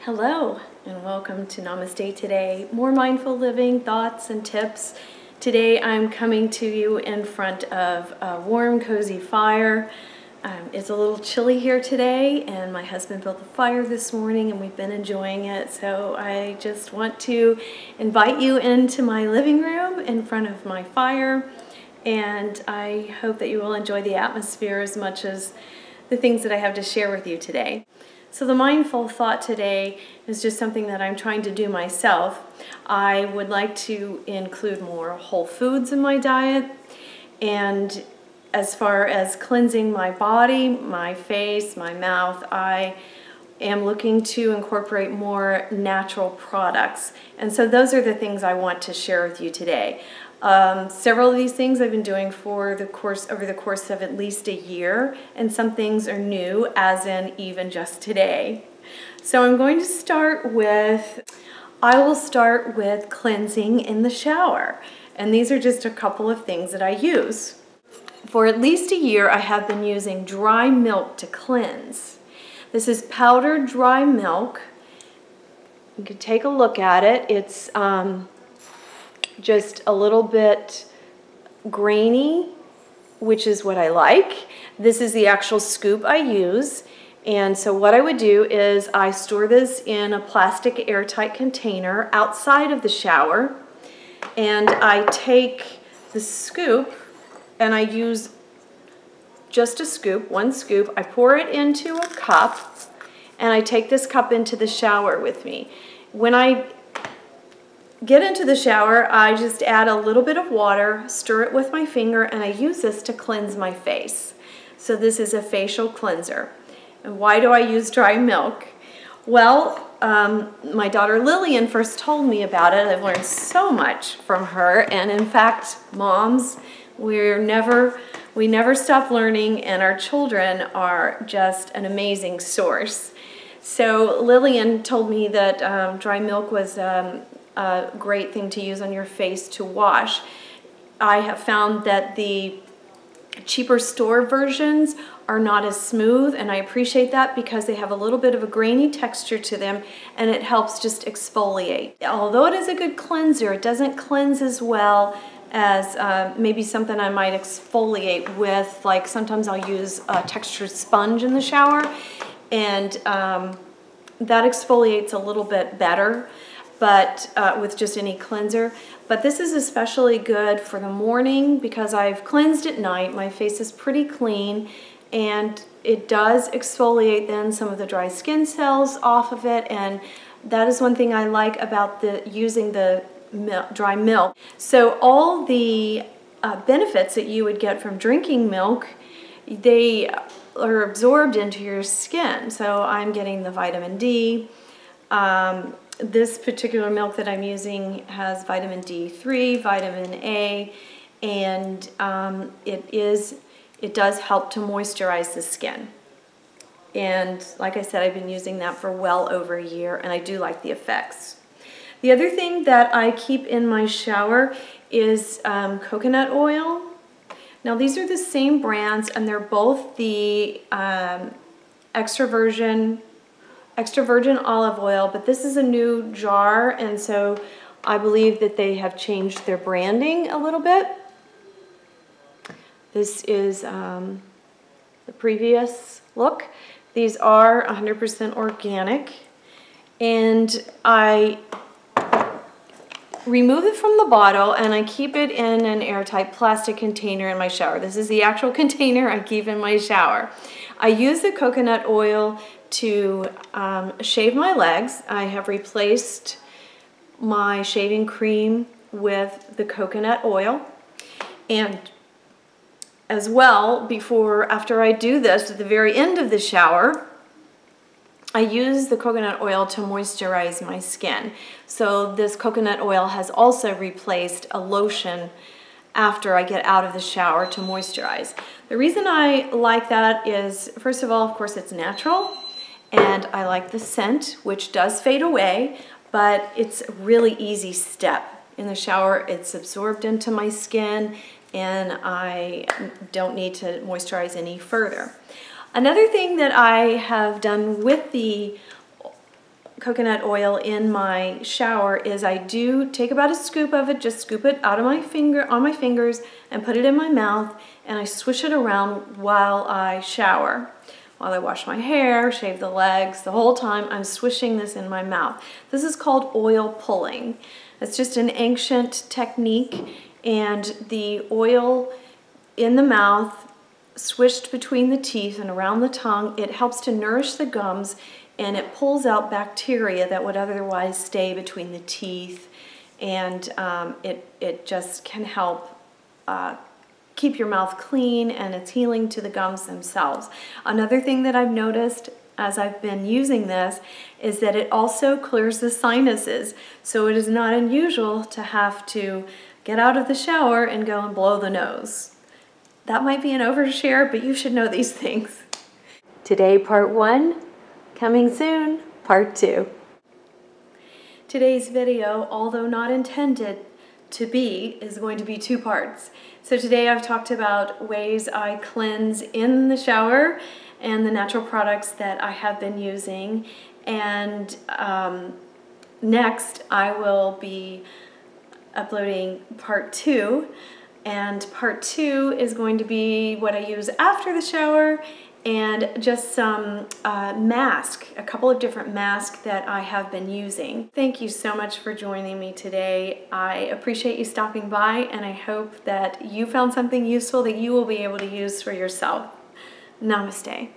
Hello and welcome to Namaste Today. More mindful living thoughts and tips. Today I'm coming to you in front of a warm, cozy fire. It's a little chilly here today and my husband built a fire this morning and we've been enjoying it. So I just want to invite you into my living room in front of my fire, and I hope that you will enjoy the atmosphere as much as the things that I have to share with you today. So the mindful thought today is just something that I'm trying to do myself. I would like to include more whole foods in my diet, and as far as cleansing my body, my face, my mouth, I am looking to incorporate more natural products. And so those are the things I want to share with you today. Several of these things I've been doing over the course of at least a year, and some things are new, as in even just today. So I'm going to start with, cleansing in the shower. And these are just a couple of things that I use. For at least a year, I have been using dry milk to cleanse. This is powdered dry milk. You can take a look at it. It's just a little bit grainy, which is what I like. This is the actual scoop I use. And so what I would do is I store this in a plastic airtight container outside of the shower. And I take the scoop and I use just a scoop, one scoop. I pour it into a cup and I take this cup into the shower with me. When I get into the shower, I just add a little bit of water, stir it with my finger, and I use this to cleanse my face. So this is a facial cleanser. And why do I use dry milk? Well, my daughter Lillian first told me about it. I've learned so much from her, and in fact, moms, we never stop learning, and our children are just an amazing source. So Lillian told me that dry milk was a great thing to use on your face to wash. I have found that the cheaper store versions are not as smooth, and I appreciate that because they have a little bit of a grainy texture to them, and it helps just exfoliate. Although it is a good cleanser, it doesn't cleanse as well as maybe something I might exfoliate with. Like sometimes I'll use a textured sponge in the shower, and that exfoliates a little bit better, but with just any cleanser. But this is especially good for the morning because I've cleansed at night. My face is pretty clean, and it does exfoliate then some of the dry skin cells off of it, and that is one thing I like about using the dry milk. So all the benefits that you would get from drinking milk, they are absorbed into your skin. So I'm getting the vitamin D. This particular milk that I'm using has vitamin D3, vitamin A, and it does help to moisturize the skin. And like I said, I've been using that for well over a year, and I do like the effects. The other thing that I keep in my shower is coconut oil. Now these are the same brands, and they're both the extra virgin olive oil, but this is a new jar, and so I believe that they have changed their branding a little bit. This is the previous look. These are 100% organic, and I remove it from the bottle and I keep it in an airtight plastic container in my shower. This is the actual container I keep in my shower. I use the coconut oil to shave my legs. I have replaced my shaving cream with the coconut oil, and as well, after I do this, at the very end of the shower, I use the coconut oil to moisturize my skin. So this coconut oil has also replaced a lotion after I get out of the shower to moisturize. The reason I like that is, first of all, of course, it's natural, and I like the scent, which does fade away, but it's a really easy step. In the shower, it's absorbed into my skin, and I don't need to moisturize any further. Another thing that I have done with the coconut oil in my shower is I do take about a scoop of it, just scoop it out of my fingers and put it in my mouth, and I swish it around while I shower. While I wash my hair, shave the legs, the whole time I'm swishing this in my mouth. This is called oil pulling. It's just an ancient technique, and the oil in the mouth, swished between the teeth and around the tongue, it helps to nourish the gums, and it pulls out bacteria that would otherwise stay between the teeth, and it just can help keep your mouth clean, and it's healing to the gums themselves. Another thing that I've noticed as I've been using this is that it also clears the sinuses, so it is not unusual to have to get out of the shower and go and blow the nose. That might be an overshare, but you should know these things. Today, part 1. Coming soon, part 2. Today's video, although not intended to be, is going to be 2 parts. So today I've talked about ways I cleanse in the shower and the natural products that I have been using. And next I will be uploading part 2. And part 2 is going to be what I use after the shower, and just some a couple of different masks that I have been using. Thank you so much for joining me today. I appreciate you stopping by, and I hope that you found something useful that you will be able to use for yourself. Namaste.